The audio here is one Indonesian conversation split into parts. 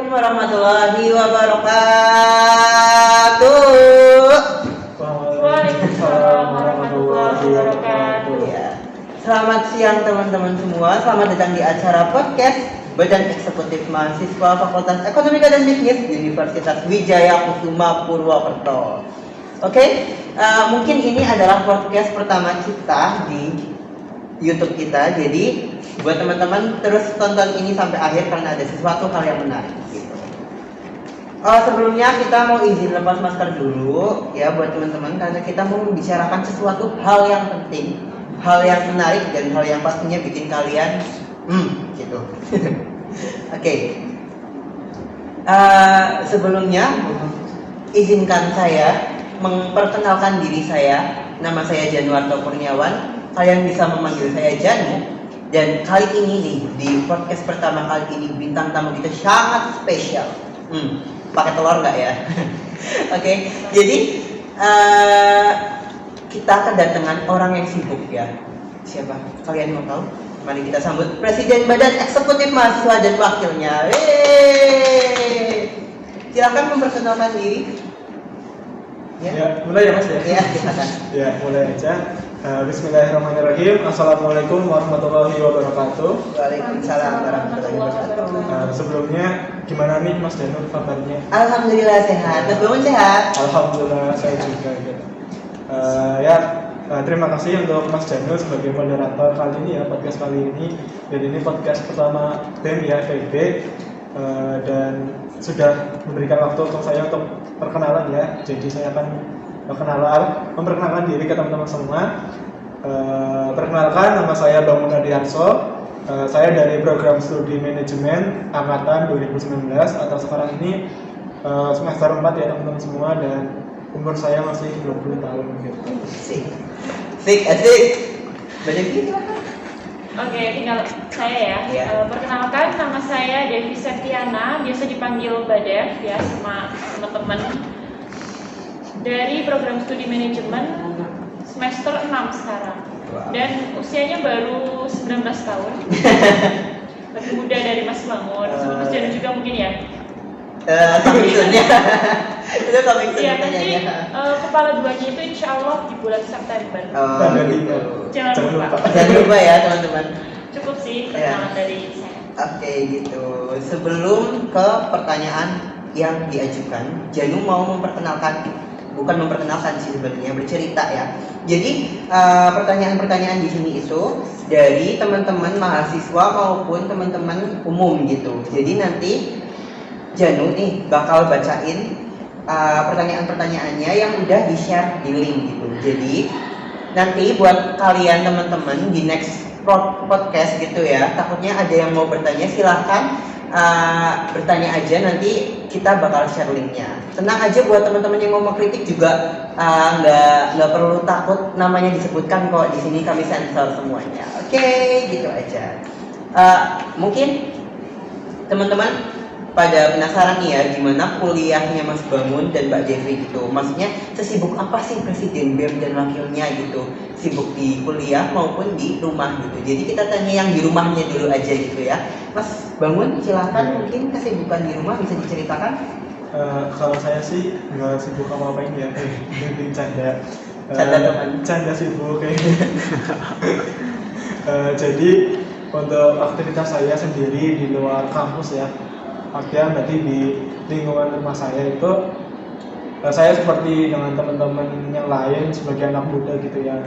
warahmatullahi wabarakatuh. Waalaikumsalam warahmatullahi wabarakatuh. Ya. Selamat siang teman-teman semua. Selamat datang di acara podcast Badan Eksekutif Mahasiswa Fakultas Ekonomi dan Bisnis Universitas Wijaya Kusuma Purwokerto. Oke, mungkin ini adalah podcast pertama kita di YouTube kita. Jadi buat teman-teman terus tonton ini sampai akhir karena ada sesuatu hal yang menarik gitu. Sebelumnya kita mau izin lepas masker dulu ya buat teman-teman karena kita mau membicarakan sesuatu hal yang penting, hal yang menarik dan hal yang pastinya bikin kalian gitu. Oke. Sebelumnya izinkan saya memperkenalkan diri saya. Nama saya Januarto Kurniawan. Kalian bisa memanggil saya Janu. Dan kali ini nih di podcast pertama kali ini bintang tamu kita sangat spesial. Pakai telur nggak ya? Oke. Jadi kita kedatangan orang yang sibuk ya. Siapa? Kalian mau tahu? Mari kita sambut Presiden Badan Eksekutif Mahasiswa dan Wakilnya. Silakan memperkenalkan diri. Ya, mulai ya Mas ya? Ya, silakan. Ya, mulai aja. Bismillahirrahmanirrahim. Assalamualaikum warahmatullahi wabarakatuh. Waalaikumsalam warahmatullahi wabarakatuh. Sebelumnya, gimana nih Mas Danu kabarnya? Alhamdulillah sehat. Mas Bangun sehat? Alhamdulillah saya juga gitu. Terima kasih untuk Mas Danu sebagai moderator kali ini ya, podcast kali ini. Dan ini podcast pertama BEM ya, FEB. Dan sudah memberikan waktu untuk saya untuk perkenalan ya. Jadi saya akan memperkenalkan diri ke teman-teman semua. Perkenalkan, nama saya Bangun Adianso. Saya dari program studi manajemen angkatan 2019 atau sekarang ini semester 4 ya teman-teman semua, dan umur saya masih 20 tahun gitu. Asik. Banyak gitu. Oke, tinggal saya ya. Perkenalkan, nama saya Devi Septiana, biasa dipanggil Badev ya sama teman-teman. Dari program studi manajemen semester 6 sekarang. Dan usianya baru 19 tahun. Lebih muda dari Mas Bangun, sama Mas Janu juga mungkin ya. Coming soon-nya. Itu coming soon. Iya, nanti kepala duanya itu insya Allah di bulan September. Jangan lupa. Jangan lupa ya teman-teman. Cukup sih perkenalan dari saya. Oke gitu. Sebelum ke pertanyaan yang diajukan, Janu mau bukan memperkenalkan sih sebenarnya, bercerita ya. Jadi pertanyaan-pertanyaan di sini itu dari teman-teman mahasiswa maupun teman-teman umum gitu. Jadi nanti Janu nih bakal bacain pertanyaan-pertanyaannya yang udah di-share di link gitu. Jadi nanti buat kalian teman-teman di next podcast gitu ya, takutnya ada yang mau bertanya, silahkan bertanya aja, nanti kita bakal share linknya. Tenang aja buat teman-teman yang mau kritik juga nggak perlu takut namanya disebutkan kok, di sini kami sensor semuanya. Oke, gitu aja. Mungkin teman-teman pada penasaran nih ya gimana kuliahnya Mas Bangun dan Mbak Devi gitu. Maksudnya sesibuk apa sih Presiden BEM dan wakilnya gitu? Sibuk di kuliah maupun di rumah gitu. Jadi kita tanya yang di rumahnya dulu aja gitu ya. Mas Bangun silahkan, mungkin kesibukan di rumah bisa diceritakan. Kalau saya sih nggak sibuk apa-apain ya, mungkin canda teman. Canda sibuk kayaknya. Jadi untuk aktivitas saya sendiri di luar kampus ya, artinya berarti di lingkungan rumah saya itu saya seperti dengan teman-teman yang lain sebagai anak muda gitu ya.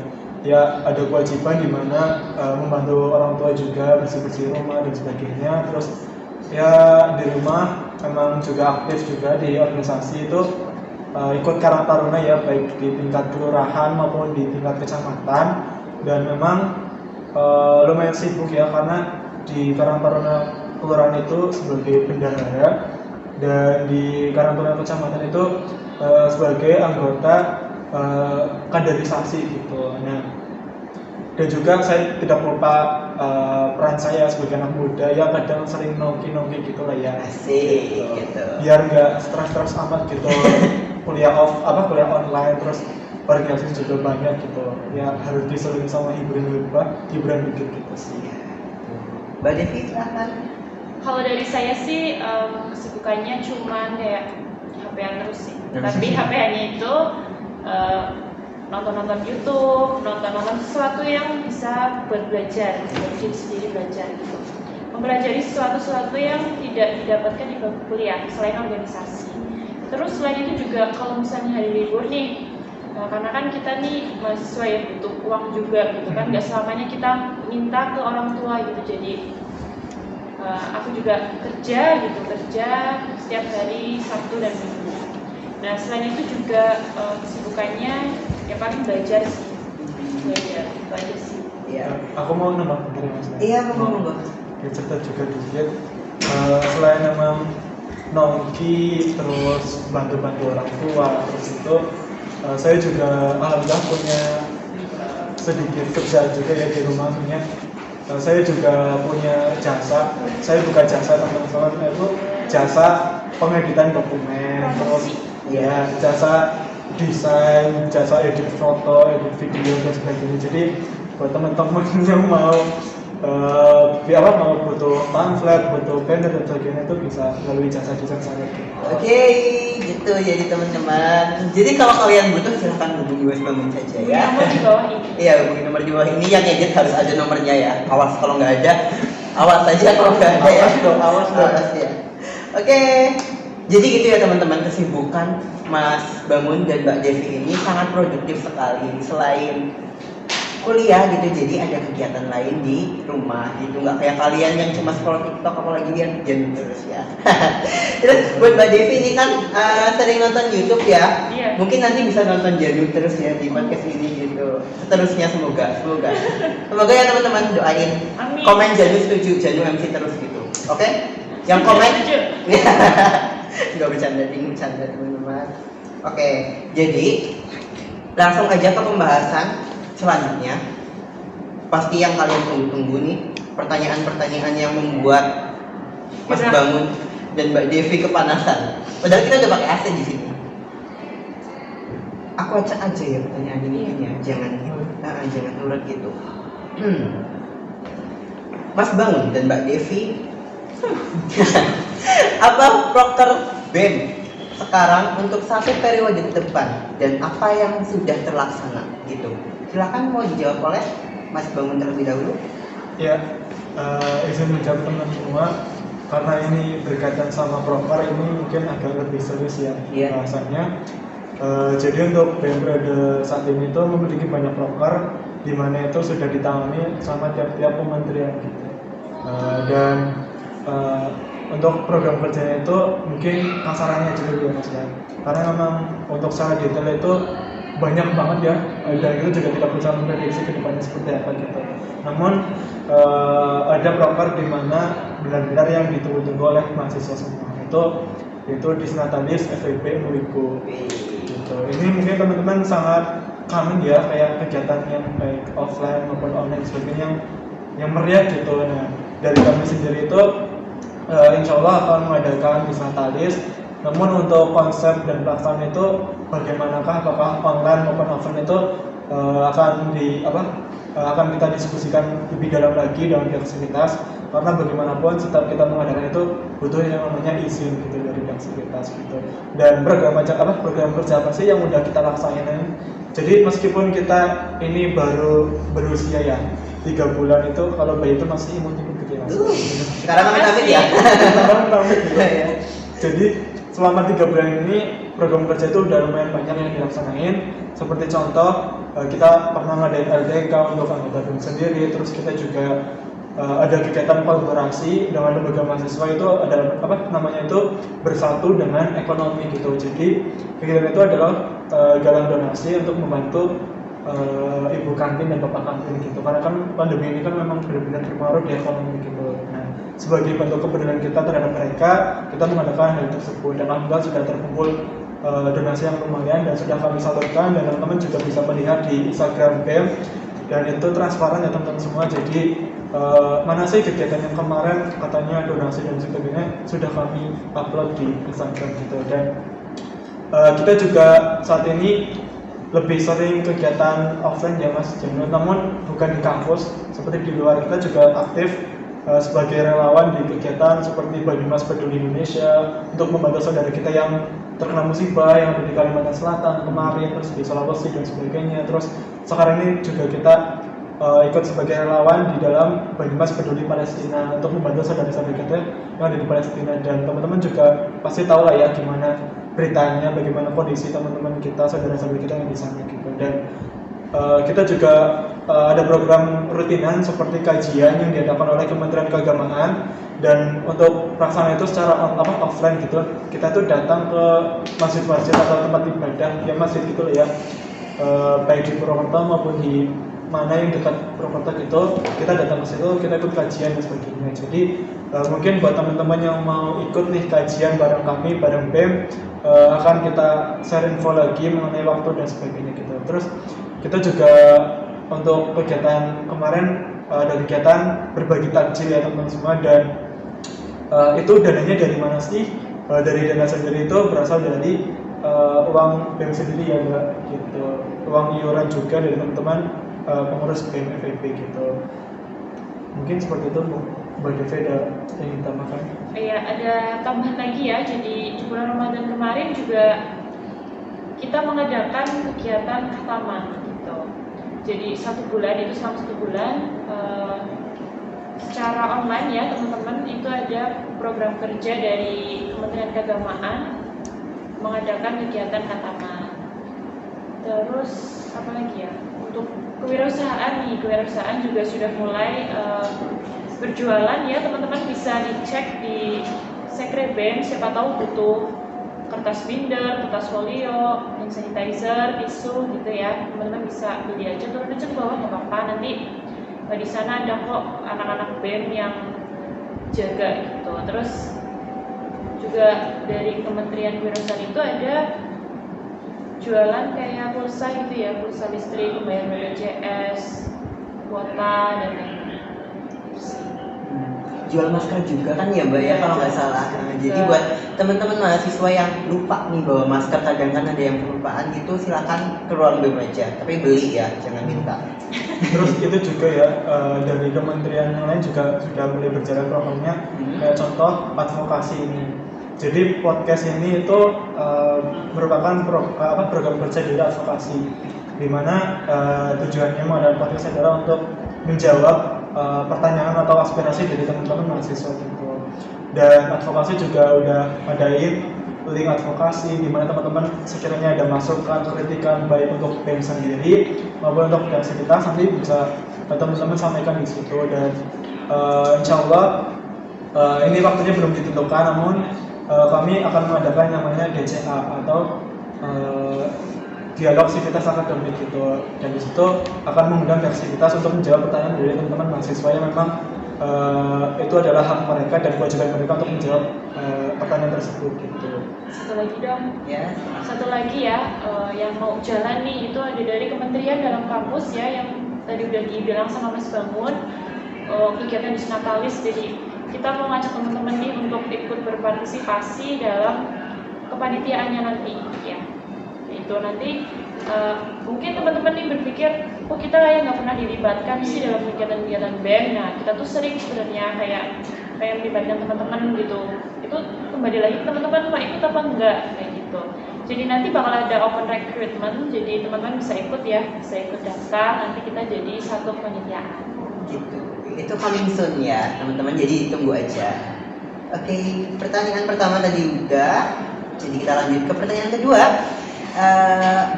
Ya ada kewajiban di mana membantu orang tua juga, bersih-bersih rumah dan sebagainya. Terus ya di rumah memang juga aktif juga di organisasi itu, ikut Karang Taruna ya, baik di tingkat kelurahan maupun di tingkat kecamatan. Dan memang lumayan sibuk ya, karena di Karang Taruna kelurahan itu sebagai bendahara, dan di Karang Taruna kecamatan itu sebagai anggota kaderisasi gitu. Nah, dan juga saya tidak lupa peran saya sebagai anak muda ya, kadang sering nongki gitu lah ya. Asik gitu. Biar nggak stres amat gitu. kuliah online, terus organisasi juga banyak gitu. Ya harus diseling sama hiburan dikit gitu sih. Mbak Devi silahkan. Kalau dari saya sih kesibukannya cuman kayak HP-an terus sih. Tapi HP-annya itu nonton-nonton YouTube, nonton-nonton sesuatu yang bisa buat belajar, buat diri sendiri belajar gitu. Mempelajari sesuatu yang tidak didapatkan di bangku kuliah selain organisasi. Terus selain itu juga kalau misalnya hari libur nih, karena kan kita nih mahasiswa ya butuh uang juga gitu kan, nggak selamanya kita minta ke orang tua gitu. Jadi aku juga kerja setiap hari Sabtu dan Minggu. Nah selain itu juga kesibukannya ya paling belajar sih, belajar itu aja sih. Iya. Aku mau nambah dari Mas. Iya, aku mau nambah. Ya, cerita juga dikit. Selain memang nongki terus bantu-bantu orang tua, terus itu saya juga alhamdulillah punya sedikit kerja juga ya di rumah punya. Saya juga punya jasa. Saya buka jasa teman-teman itu jasa pengeditan dokumen, terus ya jasa desain, jasa edit foto, edit video dan sebagainya. Jadi buat teman-teman yang mau mau butuh pamflet, butuh banner dan sebagainya itu bisa melalui jasa desain saya. Oke, gitu jadi teman-teman. Jadi kalau kalian butuh silahkan hubungi Mas Bangun saja ya. Nomor di bawah ini. Iya, hubungi nomor di bawah ini. Yang edit harus ada nomornya ya. Awas kalau nggak ada, awas aja kalau nggak ada ya. Awas dong. Ya. Oke, jadi gitu ya teman-teman, kesibukan Mas Bangun dan Mbak Devi ini sangat produktif sekali. Selain kuliah gitu, jadi ada kegiatan lain di rumah gitu, nggak kayak kalian yang cuma scroll TikTok apalagi lihat game terus ya. Terus buat Mbak Devi ini kan sering nonton YouTube ya. Iya. Mungkin nanti bisa nonton Janu terus ya di podcast ini gitu. Seterusnya semoga ya teman-teman, doain. Amin. Komen Janu setuju, Janu MC terus gitu. Oke? Yang komen Setuju. nggak bercanda teman-teman. Oke, jadi langsung aja ke pembahasan selanjutnya. Pasti yang kalian tunggu-tunggu nih, pertanyaan-pertanyaan yang membuat Mas Bangun dan Mbak Devi kepanasan. Padahal kita udah pakai AC di sini. Aku acak aja ya pertanyaan ini ya, jangan nurut gitu. Mas Bangun dan Mbak Devi, apa proker BEM sekarang untuk satu periode ke depan dan apa yang sudah terlaksana gitu? Silakan mau dijawab oleh Mas Bangun terlebih dahulu. Ya, izin menjawab teman semua karena ini berkaitan sama proker ini mungkin agak lebih serius ya bahasannya. Jadi untuk BEM periode saat ini itu memiliki banyak proker di mana itu sudah ditangani sama tiap-tiap kementerian gitu. Dan untuk program kerjanya itu mungkin kasarannya aja dulu ya Mas ya. Karena memang untuk secara detail itu banyak banget ya, dan itu juga tidak bisa memprediksi ke depannya seperti apa gitu. Namun ada proker di mana benar-benar yang ditunggu-tunggu oleh mahasiswa semua itu Disnatalis FEB Murigo gitu. Ini mungkin teman-teman sangat kangen ya, kayak kegiatan yang baik offline maupun online sebagainya yang meriah gitu. Nah dari kami sendiri itu insya Allah akan mengadakan Disnatalis. Namun untuk konsep dan pelaksanaan itu bagaimanakah, apakah online maupun offline itu akan kita diskusikan lebih dalam lagi dengan pihak sekuritas, karena bagaimanapun setiap kita mengadakan itu butuh yang namanya izin gitu dari pihak sekuritas gitu. Dan program kerja apa sih yang udah kita laksanain. Jadi meskipun kita ini baru berusia ya 3 bulan itu, kalau bayi itu masih imut-imut gitu ya Mas. Sekarang amit-amit ya. Gitu. Jadi selama 3 bulan ini program kerja itu udah lumayan banyak yang dilaksanain. Seperti contoh kita pernah ngadain LDK untuk anggota BEM sendiri. Terus kita juga ada kegiatan kolaborasi dengan lembaga mahasiswa, itu ada bersatu dengan ekonomi gitu. Jadi kegiatan itu adalah galang donasi untuk membantu ibu kantin dan bapak kantin gitu. Karena kan pandemi ini kan memang benar-benar berpengaruh di ekonomi gitu. Nah, sebagai bentuk kepedulian kita terhadap mereka, kita mengadakan hal tersebut, dan alhamdulillah sudah terkumpul donasi yang lumayan dan sudah kami salurkan, dan teman-teman juga bisa melihat di Instagram BEM, dan itu transparan ya teman-teman semua. Jadi mana sih kegiatan yang kemarin katanya donasi dan sebagainya sudah kami upload di Instagram gitu. Dan kita juga saat ini lebih sering kegiatan offline ya Mas Janu, namun bukan di kampus, seperti di luar kita juga aktif sebagai relawan di kegiatan seperti Banyumas Peduli Indonesia untuk membantu saudara kita yang terkena musibah yang ada di Kalimantan Selatan kemarin, terus di Sulawesi dan sebagainya. Terus sekarang ini juga kita ikut sebagai relawan di dalam Banyumas Peduli Palestina untuk membantu saudara-saudara kita yang ada di Palestina. Dan teman-teman juga pasti tahu lah ya gimana beritanya, bagaimana kondisi teman-teman kita, saudara-saudara kita yang di sana gitu. Dan kita juga ada program rutinan seperti kajian yang diadakan oleh Kementerian Keagamaan, dan untuk pelaksanaan itu secara offline gitu, kita tuh datang ke masjid-masjid atau tempat ibadah yang masjid gitu ya, baik di Purwokerto maupun di mana yang dekat Purwokerto gitu, kita datang ke situ, kita ikut kajian dan sebagainya. Jadi mungkin buat teman-teman yang mau ikut nih kajian bareng kami, bareng BEM, akan kita share info lagi mengenai waktu dan sebagainya gitu. Terus kita juga untuk kegiatan kemarin ada kegiatan berbagi takjil ya teman-teman semua, dan itu dananya dari mana sih? Dari dana sendiri itu berasal dari uang BEM sendiri ya Mbak, gitu. Uang iuran juga dari teman-teman pengurus BEM FEB gitu. Mungkin seperti itu Mbak Devi ada yang ingin tambahkan? Iya, ada tambahan lagi ya. Jadi di bulan Ramadan kemarin juga kita mengadakan kegiatan khataman gitu. Jadi selama 1 bulan secara online ya teman-teman, itu ada program kerja dari Kementerian Keagamaan mengadakan kegiatan khataman. Terus apa lagi ya? Untuk kewirausahaan juga sudah mulai berjualan ya teman-teman, bisa dicek di Sekre BEM, siapa tahu butuh kertas binder, kertas folio, hand sanitizer, tisu gitu ya, teman-teman bisa beli aja, turun aja ke bawah nggak apa-apa, nanti di sana ada kok anak-anak BEM yang jaga gitu. Terus juga dari Kementerian Kewirausahaan itu ada jualan kayak pulsa gitu ya, pulsa listrik, pembayaran BPJS, kuota dan lain-lain. Jual masker juga kan ya Mbak ya, kalau nggak salah. Nah, jadi buat teman-teman mahasiswa yang lupa nih bawa masker, kadang kan ada yang kelupaan gitu, silakan keluar BEM aja, tapi beli ya, jangan minta. Terus itu juga ya, dari kementerian yang lain juga sudah mulai berjalan programnya, kayak contoh advokasi ini. Jadi podcast ini itu merupakan program kerja dari advokasi, di mana tujuannya mengadakan podcast adalah untuk menjawab pertanyaan atau aspirasi dari teman-teman mahasiswa gitu. Dan advokasi juga udah adain link advokasi di mana teman-teman sekiranya ada masukan, kritikan baik untuk BEM sendiri maupun untuk aktivitas, nanti bisa teman-teman sampaikan di situ. Dan insya Allah ini waktunya belum ditentukan, namun kami akan mengadakan namanya DCA atau dialog sivitas akademik gitu, dan di situ akan mengundang dari sivitas untuk menjawab pertanyaan dari teman-teman mahasiswa yang memang itu adalah hak mereka dan kewajiban mereka untuk menjawab pertanyaan tersebut gitu. Satu lagi dong. Ya. Satu lagi ya, yang mau jalan nih itu ada dari Kementerian dalam kampus ya, yang tadi udah dibilang sama Mas Bangun, kegiatan disnatalis. Jadi kita mau ngajak teman-teman nih untuk ikut berpartisipasi dalam kepanitiaannya nanti ya. Itu nanti mungkin teman-teman nih berpikir, kok kita kayak nggak pernah dilibatkan sih dalam kegiatan-kegiatan BEM. Nah, kita tuh sering sebenarnya kayak melibatkan teman-teman gitu. Itu kembali lagi teman-teman mau ikut apa enggak kayak gitu. Jadi nanti bakal ada open recruitment, jadi teman-teman bisa ikut ya, bisa ikut daftar, nanti kita jadi satu kepanitiaan. Gitu. Itu coming soon ya teman-teman, jadi tunggu aja. Oke, pertanyaan pertama tadi udah, jadi kita lanjut ke pertanyaan kedua.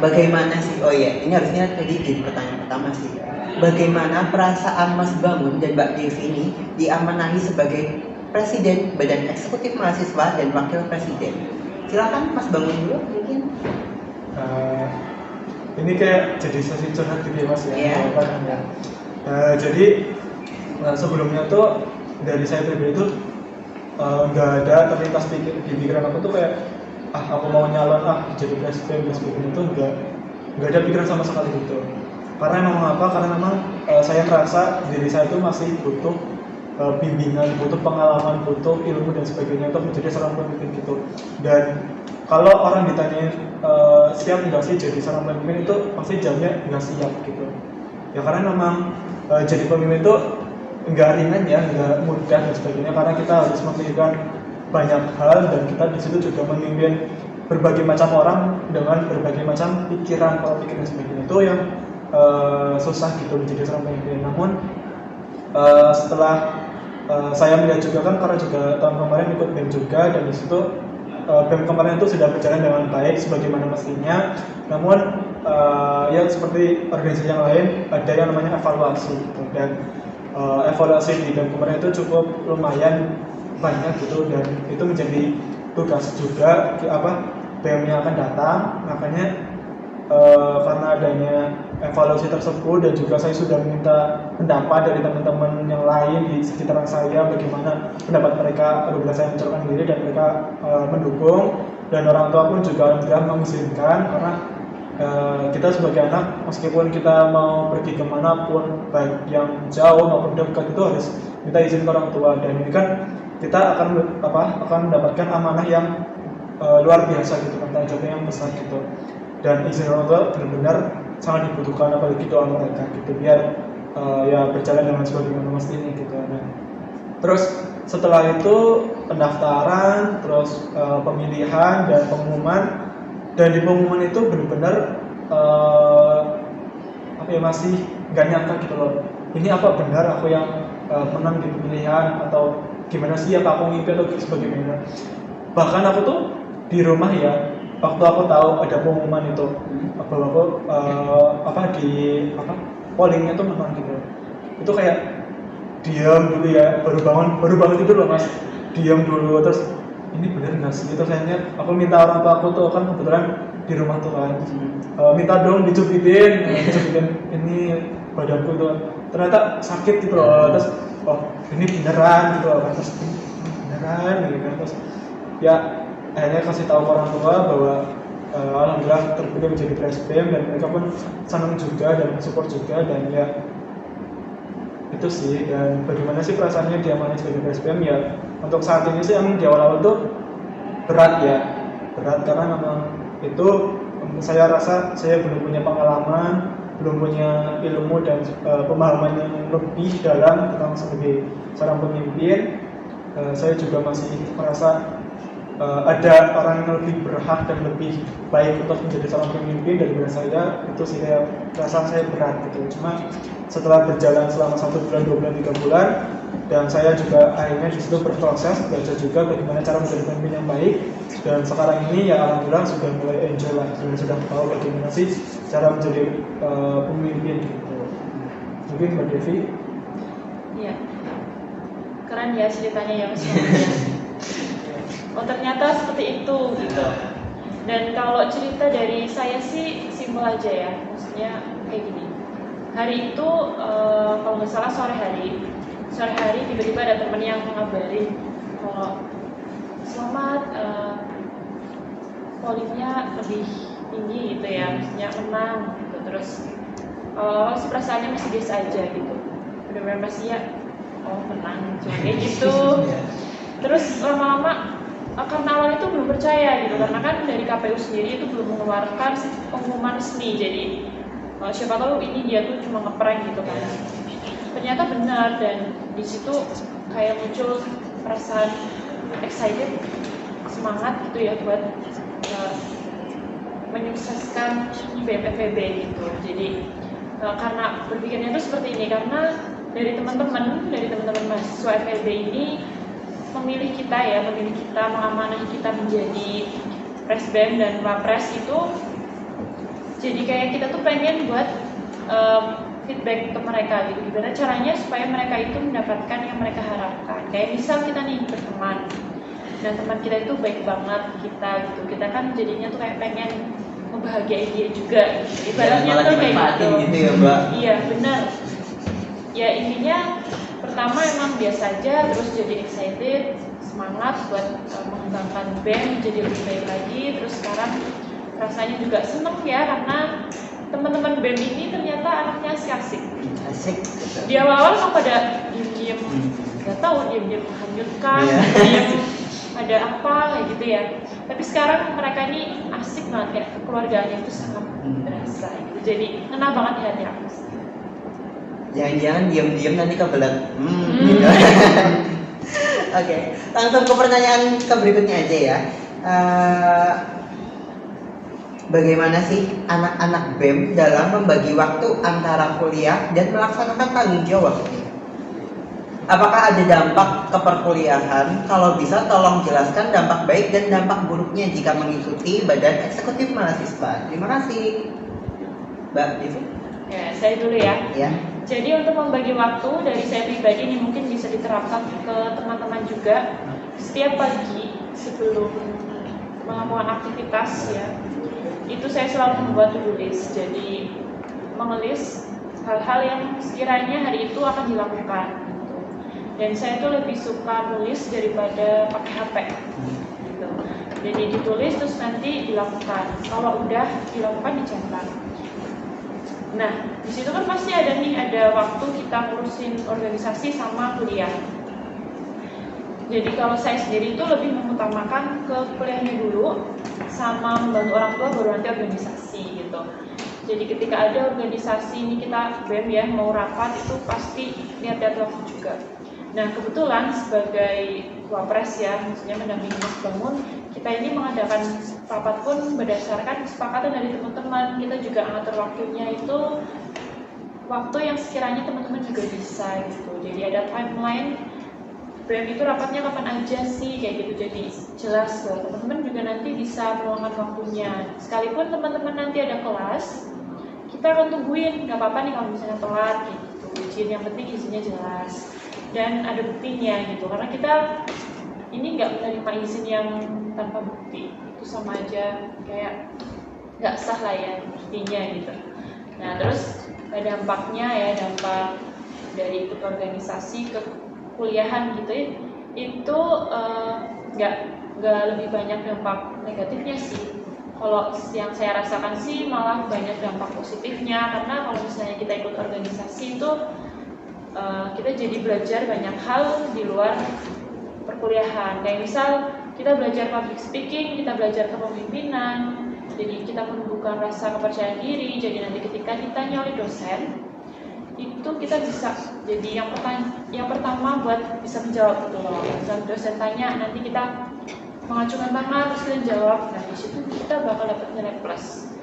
Bagaimana sih, oh iya, ini harusnya tadi jadi pertanyaan pertama sih. Bagaimana perasaan Mas Bangun dan Mbak Devi ini diamanahi sebagai Presiden Badan Eksekutif Mahasiswa dan Wakil Presiden? Silakan Mas Bangun dulu mungkin. Ini kayak jadi sesi curhat gitu ya Mas ya. Iya. Jadi sebelumnya tuh dari saya pribadi itu nggak ada terlintas di pikiran aku tuh kayak aku mau nyalon jadi presiden dan sebagainya, itu nggak ada pikiran sama sekali gitu. Karena memang karena memang saya merasa diri saya itu masih butuh bimbingan, butuh pengalaman, butuh ilmu dan sebagainya untuk menjadi seorang pemimpin gitu. Dan kalau orang ditanyain siap nggak sih jadi seorang pemimpin, itu pasti jawabnya nggak siap gitu. Ya karena memang jadi pemimpin itu enggak ringan ya, enggak mudah dan sebagainya, karena kita harus memikirkan banyak hal dan kita di situ juga memimpin berbagai macam orang dengan berbagai macam pikiran, pola pikir dan sebagainya. Itu yang susah gitu menjadi seorang pemimpin. Namun setelah saya melihat juga kan, karena juga tahun kemarin ikut BEM juga, dan di situ BEM kemarin itu sudah berjalan dengan baik sebagaimana mestinya. Namun ya seperti organisasi yang lain ada yang namanya evaluasi gitu, dan evaluasi di BEM kemarin itu cukup lumayan banyak gitu, dan itu menjadi tugas juga BEM yang akan datang. Makanya karena adanya evaluasi tersebut dan juga saya sudah meminta pendapat dari teman-teman yang lain di sekitaran saya, bagaimana pendapat mereka apabila saya mencalonkan diri, dan mereka mendukung, dan orang tua pun juga alhamdulillah mengizinkan, karena kita sebagai anak meskipun kita mau pergi kemanapun baik yang jauh maupun dekat itu harus minta izin ke orang tua, dan ini kan kita akan mendapatkan amanah yang luar biasa gitu kan, tanggung jawab yang besar gitu, dan izin orang tua benar-benar sangat dibutuhkan, apalagi doa mereka gitu, biar ya berjalan dengan sebagaimana mestinya gitu. Nah, terus setelah itu pendaftaran, terus pemilihan dan pengumuman, dan di pengumuman itu benar-benar masih nggak nyangka gitu loh, ini apa benar aku yang menang di pemilihan atau gimana sih, apa aku mimpi atau sebagainya. Bahkan aku tuh di rumah ya, waktu aku tahu ada pengumuman itu bahwa aku pollingnya tuh menang gitu, itu kayak diam dulu ya, baru bangun tidur loh mas, diam dulu, terus ini bener nggak sih, terus akhirnya aku minta orang tua aku tuh, kan kebetulan di rumah tuh kan, minta dong dicubitin ini badanku tuh, ternyata sakit gitu loh, terus ini beneran gitu loh, terus beneran gitu, terus ya akhirnya kasih tahu orang tua bahwa alhamdulillah terpilih menjadi presbem, dan mereka pun senang juga dan support juga, dan ya itu sih. Dan bagaimana sih perasaannya diamanai sebagai presbem, ya untuk saat ini sih emang di awal-awal tuh berat karena memang itu saya rasa saya belum punya pengalaman, belum punya ilmu dan pemahaman yang lebih dalam tentang sebagai seorang pemimpin. Saya juga masih merasa ada orang yang lebih berhak dan lebih baik untuk menjadi seorang pemimpin daripada saya. Itu sih kayak rasa saya berat gitu. Cuma setelah berjalan selama 1 bulan, 2 bulan, 3 bulan, dan saya juga akhirnya di situ berproses belajar juga bagaimana cara menjadi pemimpin yang baik, dan sekarang ini ya alhamdulillah sudah mulai enjoy lah, sudah tahu bagaimana sih cara menjadi pemimpin gitu. Mungkin Mbak Devi. Iya, keren ya ceritanya ya mas. Oh ternyata seperti itu gitu. Dan kalau cerita dari saya sih simpel aja ya, maksudnya kayak gini. Hari itu kalau nggak salah sore hari tiba-tiba ada temen yang ngabarin kalau selamat pollingnya lebih tinggi gitu ya, maksudnya menang gitu. Terus si perasaannya masih biasa aja gitu, benar-benar masih ya menang cuma kayak gitu. Terus lama-lama karena awalnya itu belum percaya gitu, karena kan dari KPU sendiri itu belum mengeluarkan pengumuman resmi, jadi siapa tahu ini dia tuh cuma ngeprank gitu kan. Ternyata benar, dan di situ kayak muncul perasaan excited, semangat gitu ya buat menyukseskan BMFEB gitu. Jadi karena berpikirnya itu seperti ini, karena dari teman-teman mahasiswa FEB ini memilih kita, mengamanahi kita menjadi presbem dan wapres itu. Jadi kayak kita tuh pengen buat feedback ke mereka gitu, gimana caranya supaya mereka itu mendapatkan yang mereka harapkan. Kayak misal kita nih berteman, dan teman kita itu baik banget kita gitu, kita kan jadinya tuh kayak pengen membahagiain dia juga gitu. Ibaratnya tuh kayak gitu ya Mbak. Iya benar. Ya intinya pertama emang biasa aja, terus jadi excited, semangat buat mengembangkan BEM jadi lebih baik lagi. Terus sekarang rasanya juga seneng ya, karena teman-teman BEM ini ternyata anaknya asik. Di awal kan pada diem-diem, nggak tahu diem-diem menghanyutkan, diem ada apa kayak gitu ya. Tapi sekarang mereka ini asik banget, kayak kekeluargaannya itu sangat berasa gitu. Jadi ngena banget di hati aku. Jangan-jangan diam-diam nanti kebelet. Gitu. Oke, langsung ke pertanyaan ke berikutnya aja ya. Bagaimana sih anak-anak BEM dalam membagi waktu antara kuliah dan melaksanakan tanggung jawab? Apakah ada dampak ke perkuliahan? Kalau bisa tolong jelaskan dampak baik dan dampak buruknya jika mengikuti badan eksekutif mahasiswa. Terima kasih, Mbak Devi. Ya, saya dulu ya. Ya. Jadi untuk membagi waktu dari saya pribadi ini mungkin bisa diterapkan ke teman-teman juga. Setiap pagi sebelum melakukan aktivitas ya, itu saya selalu membuat to-do list. Jadi mengelis hal-hal yang sekiranya hari itu akan dilakukan. Dan saya tuh lebih suka nulis daripada pakai HP. Gitu. Jadi ditulis terus nanti dilakukan. Kalau udah dilakukan dicatat. Nah, di situ kan pasti ada waktu kita ngurusin organisasi sama kuliah. Jadi kalau saya sendiri itu lebih mengutamakan ke kuliahnya dulu sama membantu orang tua baru nanti organisasi gitu. Jadi ketika ada organisasi ini kita BEM ya mau rapat itu pasti lihat-lihat waktu juga. Nah kebetulan sebagai wapres ya, maksudnya mendampingi Mas Bangun, kita ini mengadakan rapat pun berdasarkan kesepakatan dari teman-teman. Kita juga ngatur waktunya itu waktu yang sekiranya teman-teman juga bisa gitu. Jadi ada timeline BEM itu rapatnya kapan aja sih kayak gitu, jadi jelas loh. Teman-teman juga nanti bisa meluangkan waktunya. Sekalipun teman-teman nanti ada kelas, kita akan tungguin, nggak apa-apa nih kalau misalnya telat gitu. Izin yang penting izinnya jelas dan ada buktinya gitu. Karena kita ini nggak menerima izin yang tanpa bukti, itu sama aja kayak nggak sah lah ya buktinya gitu. Nah terus ada dampaknya ya, dampak dari ikut organisasi ke kuliahan gitu ya, itu nggak lebih banyak dampak negatifnya sih. Kalau yang saya rasakan sih malah banyak dampak positifnya, karena kalau misalnya kita ikut organisasi itu kita jadi belajar banyak hal di luar perkuliahan. Kayak misal kita belajar public speaking, kita belajar kepemimpinan, jadi kita menumbuhkan rasa kepercayaan diri. Jadi nanti ketika ditanya oleh dosen itu kita bisa jadi yang pertama buat bisa menjawab gitu loh. Dan dosen tanya nanti kita mengacungkan tangan terus kita jawab. Nah di situ kita bakal dapat nilai plus.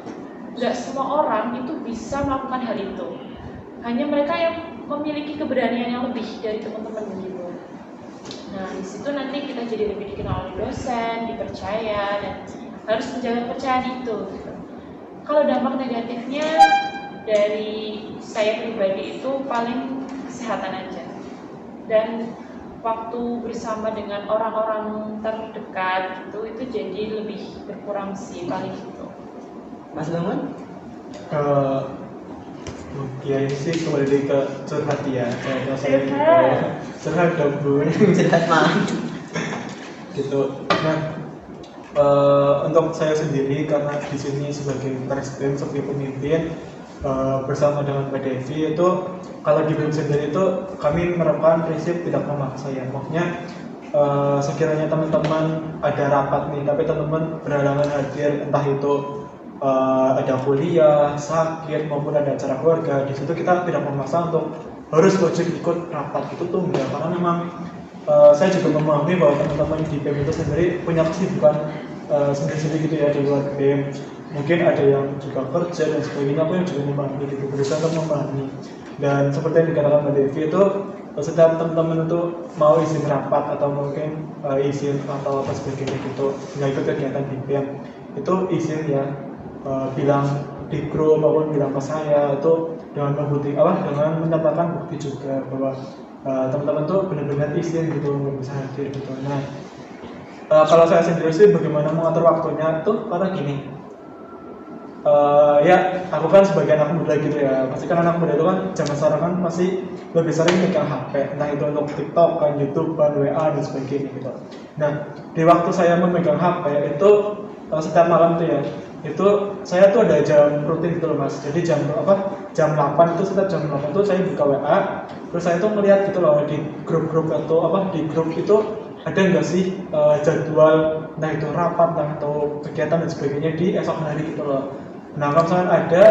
Gak semua orang itu bisa melakukan hal itu. Hanya mereka yang memiliki keberanian yang lebih dari teman-teman gitu. Nah di situ nanti kita jadi lebih dikenal oleh dosen, dipercaya dan harus menjaga kepercayaan itu. Gitu. Kalau dampak negatifnya dari saya pribadi itu paling kesehatan aja dan waktu bersama dengan orang-orang terdekat itu jadi lebih berkurang sih paling itu. Mas Bangun? Ya ini sih kembali ke curhat ya. Curhat dong Bu. Curhat mah. Gitu. Nah, untuk saya sendiri karena di sini sebagai presiden, sebagai pemimpin bersama dengan Mbak Devi itu kalau di BEM sendiri itu kami menerapkan prinsip tidak memaksa ya. Maksudnya sekiranya teman-teman ada rapat nih tapi teman-teman berhalangan hadir, entah itu ada kuliah, sakit maupun ada acara keluarga, di situ kita tidak memaksa untuk harus wajib ikut rapat, itu tuh enggak. Karena memang saya juga memahami bahwa teman-teman di BEM itu sendiri punya kesibukan sendiri-sendiri gitu ya di luar BEM. Mungkin ada yang juga kerja dan sebagainya, aku yang juga memahami gitu, berusaha untuk memahami. Dan seperti yang dikatakan Mbak Devi itu, setiap teman-teman itu mau izin rapat atau mungkin izin atau apa sebagainya gitu, nggak ikut kegiatan di BEM, itu izin ya, bilang di grup maupun bilang ke saya itu dengan dengan menyampaikan bukti juga bahwa teman-teman tuh benar-benar izin gitu, nggak bisa hadir gitu. Nah, kalau saya sendiri sih bagaimana mengatur waktunya itu karena gini. Ya, aku kan sebagai anak muda gitu ya. Pasti kan anak muda itu kan zaman sekarang kan masih lebih sering megang HP, entah itu untuk TikTok, kan YouTube, kan WA dan sebagainya gitu. Nah, di waktu saya memegang HP itu setiap malam tuh ya, itu saya tuh ada jam rutin gitu loh Mas. Jadi jam 8 itu setiap jam 8 itu saya buka WA, terus saya tuh melihat gitu loh di grup-grup atau di grup itu ada nggak sih jadwal, entah itu rapat, entah itu kegiatan dan sebagainya di esok hari gitu loh. Nah kalau misalkan ada,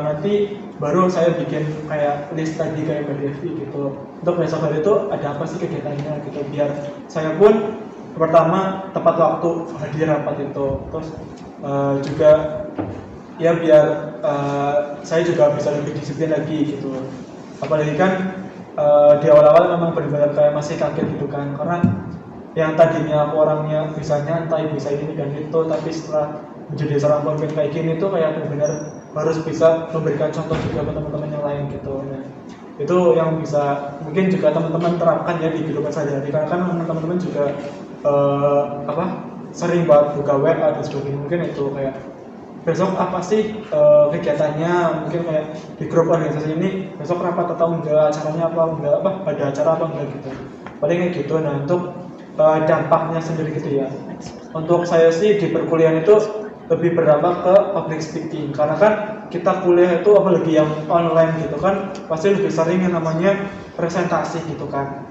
nanti baru saya bikin kayak list tadi kayak Mbak Devi gitu. Untuk besok hari itu ada apa sih kegiatannya gitu, biar saya pun pertama tepat waktu hadir rapat itu, terus juga ya biar saya juga bisa lebih disiplin lagi gitu. Apalagi kan di awal-awal memang benar-benar kayak masih kaget gitu kan, karena yang tadinya aku orangnya bisa nyantai, bisa ini dan itu, tapi setelah menjadi seorang pemimpin kayak gini tuh kayak benar-benar harus bisa memberikan contoh juga ke teman-teman yang lain gitu. Nah, itu yang bisa mungkin juga teman-teman terapkan ya di kehidupan sehari-hari, karena kan teman-teman juga sering banget buka WA dan sebagainya. Mungkin itu kayak besok apa sih kegiatannya, mungkin kayak di grup organisasi ini besok rapat atau enggak, acaranya apa enggak, ada acara apa enggak gitu, paling kayak gitu. Nah, untuk dampaknya sendiri gitu ya, untuk saya sih di perkuliahan itu lebih berdampak ke public speaking, karena kan kita kuliah itu apalagi yang online gitu kan pasti lebih sering yang namanya presentasi gitu kan.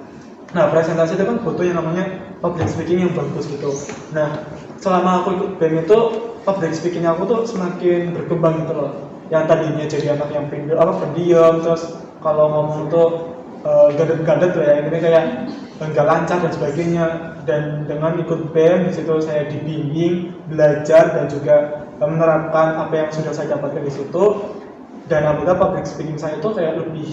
Nah, presentasi itu kan butuh yang namanya public speaking yang bagus gitu. Nah, selama aku ikut BEM itu public speaking aku tuh semakin berkembang gitu loh. Yang tadinya jadi anak yang pendiam, terus kalau ngomong tuh gadet-gadet lah ya, ini kayak nggak lancar dan sebagainya. Dan dengan ikut BEM di situ saya dibimbing, belajar dan juga menerapkan apa yang sudah saya dapatkan di situ. Dan alhamdulillah public speaking saya itu kayak lebih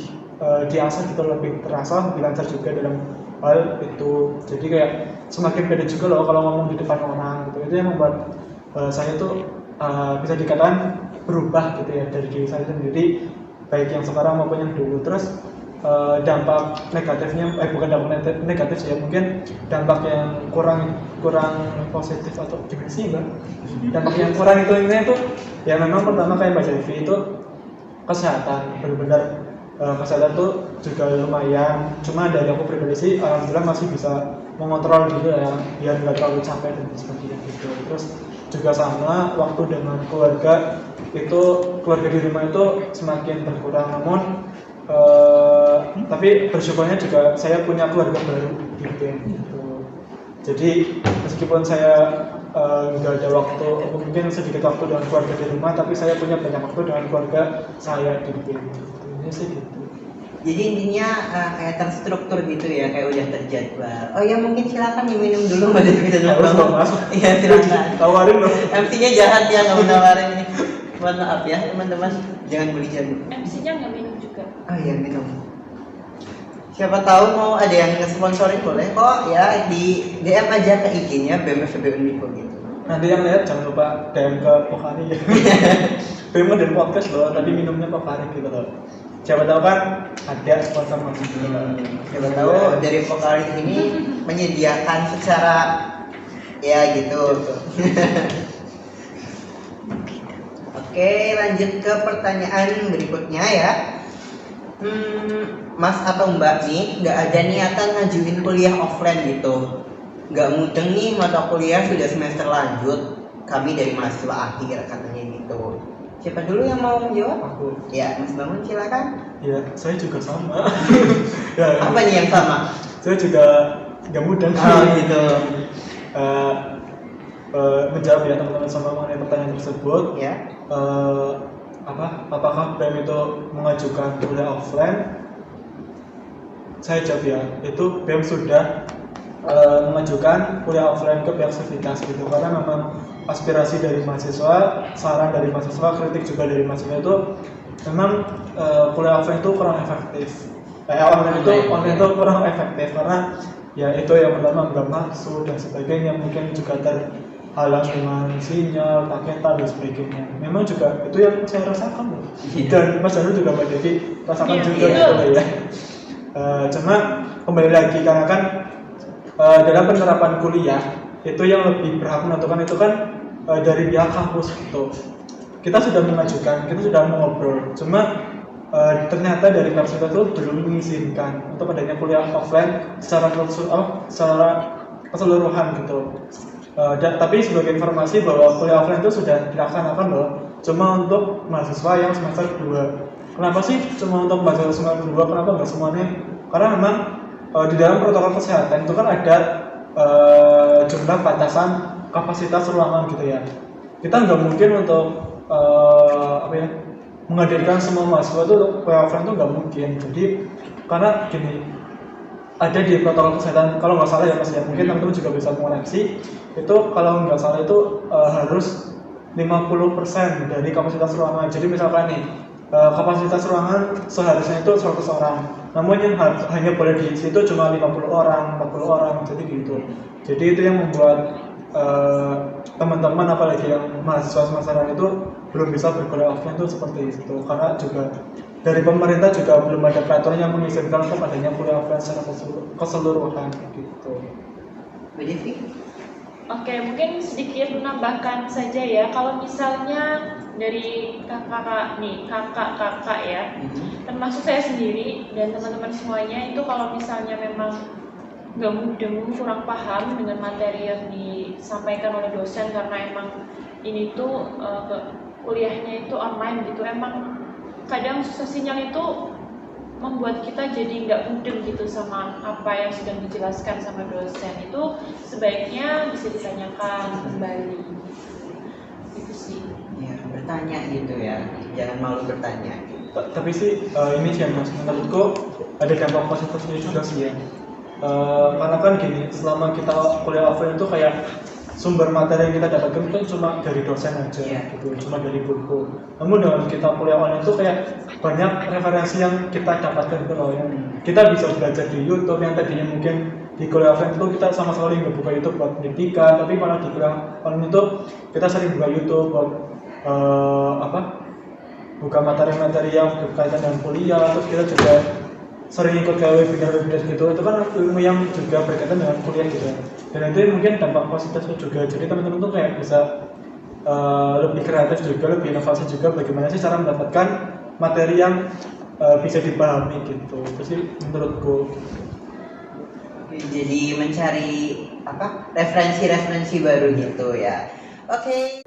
diasah gitu, lebih terasa, lebih lancar juga dalam hal itu. Jadi kayak semakin beda juga loh kalau ngomong di depan orang gitu. Itu yang membuat saya tuh bisa dikatakan berubah gitu ya dari diri saya sendiri, baik yang sekarang maupun yang dulu. Terus dampak negatifnya, bukan dampak negatif sih ya, mungkin dampak yang kurang positif atau gimana sih Mbak? Dampak yang kurang itu intinya tuh ya memang pertama kayak Mbak Devi itu kesehatan, benar-benar kesehatan tuh juga lumayan. Cuma dari aku pribadi sih alhamdulillah masih bisa mengontrol diri ya, biar nggak terlalu capek dan sebagainya gitu. Terus juga sama waktu dengan keluarga itu, keluarga di rumah itu semakin berkurang, namun tapi bersyukurnya juga saya punya keluarga baru gitu. Jadi meskipun saya nggak ada waktu, mungkin sedikit waktu dengan keluarga di rumah, tapi saya punya banyak waktu dengan keluarga saya di BEM. Ini sih gitu. Jadi intinya kayak terstruktur gitu ya, kayak udah terjadwal. Oh ya, mungkin silakan diminum dulu Mbak Devi dan Harus dong Mas. Iya, silakan. Tawarin dong. MC-nya jahat ya, nggak mau nawarin ini. Mohon maaf ya teman-teman, jangan bully jamu. MC-nya nggak minum juga. Oh iya, minum. Siapa tahu mau ada yang nge-sponsorin boleh kok ya, di DM aja ke IG-nya BEM FEB Undipol gitu. Nanti yang lihat jangan lupa DM ke Pokari ya. BEM dari podcast loh, tadi minumnya Pokari gitu loh. Siapa tahu kan ada sponsor masuk gitu loh. Siapa tahu dari Pokari ini menyediakan secara ya gitu. Oke, lanjut ke pertanyaan berikutnya ya. Mas atau Mbak nih nggak ada niatan ngajuin kuliah offline gitu, nggak mudeng nih mata kuliah sudah semester lanjut, kami dari mahasiswa akhir katanya gitu. Siapa dulu yang mau menjawab? Aku. Ya, Mas Bangun silakan. Ya, saya juga sama. Ya, Apa nih yang sama? saya juga nggak mudah Gitu. menjawab ya teman-teman sama mengenai pertanyaan tersebut. Ya. Apakah BEM itu mengajukan kuliah offline? Saya jawab ya, itu BEM sudah mengajukan kuliah offline ke pihak Sivitas gitu, karena memang aspirasi dari mahasiswa, saran dari mahasiswa, kritik juga dari mahasiswa itu memang kuliah offline itu kurang efektif. Online itu kurang efektif karena ya itu yang pertama nggak masuk dan sebagainya, mungkin juga terhalang dengan sinyal, paketan dan sebagainya. Memang juga itu yang saya rasakan loh. Dan Mas Janu juga Mbak Devi rasakan juga gitu ya. Cuma kembali lagi karena kan dalam penerapan kuliah itu yang lebih berhak menentukan itu kan dari pihak kampus gitu. Kita sudah mengajukan, kita sudah mengobrol, cuma ternyata dari kampus itu belum mengizinkan untuk adanya kuliah offline secara keseluruhan gitu. Tapi sebagai informasi bahwa kuliah offline itu sudah dilaksanakan loh, cuma untuk mahasiswa yang semester 2. Kenapa sih cuma untuk mahasiswa semester 2? Kenapa nggak semuanya? Karena memang di dalam protokol kesehatan itu kan ada jumlah batasan kapasitas ruangan gitu ya. Kita nggak mungkin untuk menghadirkan semua mahasiswa itu kuliah offline itu nggak mungkin. Jadi karena gini, ada di protokol kesehatan kalau nggak salah ya Mas ya, mungkin teman-teman juga bisa mengoreksi, itu kalau nggak salah itu harus 50% dari kapasitas ruangan. Jadi misalkan nih kapasitas ruangan seharusnya itu 100 orang, namun yang hanya boleh diisi itu cuma 50 orang, 40 orang, jadi gitu. Jadi itu yang membuat teman-teman apalagi yang mahasiswa semester itu belum bisa berkuliah offline itu seperti itu, karena juga dari pemerintah juga belum ada peraturan yang mengizinkan untuk adanya kuliah offline secara keseluruhan gitu. Begitu. Oke, mungkin sedikit menambahkan saja ya, kalau misalnya dari kakak-kakak ya, termasuk saya sendiri dan teman-teman semuanya itu kalau misalnya memang nggak mudeng, kurang paham dengan materi yang disampaikan oleh dosen karena emang ini tuh kuliahnya itu online gitu, emang kadang susah sinyal itu membuat kita jadi nggak mudeng gitu sama apa yang sedang dijelaskan sama dosen. Itu sebaiknya bisa ditanyakan kembali gitu sih Ya, bertanya gitu ya, jangan malu bertanya. Tapi sih ini sih Mas, menurutku ada dampak positifnya juga sih ya. Karena kan gini, selama kita kuliah offline itu kayak sumber materi yang kita dapatkan itu cuma dari dosen aja, gitu, cuma dari buku. Namun dengan kita kuliah online itu kayak banyak referensi yang kita dapatkan gitu loh, yang kita bisa belajar di YouTube yang tadinya mungkin di kuliah offline itu kita sama sekali nggak buka YouTube buat pendidikan, tapi malah di kuliah online itu kita sering buka YouTube buat buka materi-materi yang berkaitan dengan kuliah, terus kita juga sering ikut kayak webinar gitu, itu kan ilmu yang juga berkaitan dengan kuliah gitu, dan itu mungkin dampak positifnya juga. Jadi teman-teman tuh kayak bisa lebih kreatif juga, lebih inovasi juga bagaimana sih cara mendapatkan materi yang bisa dipahami gitu. Itu sih menurutku. Jadi mencari referensi-referensi baru gitu ya. Oke.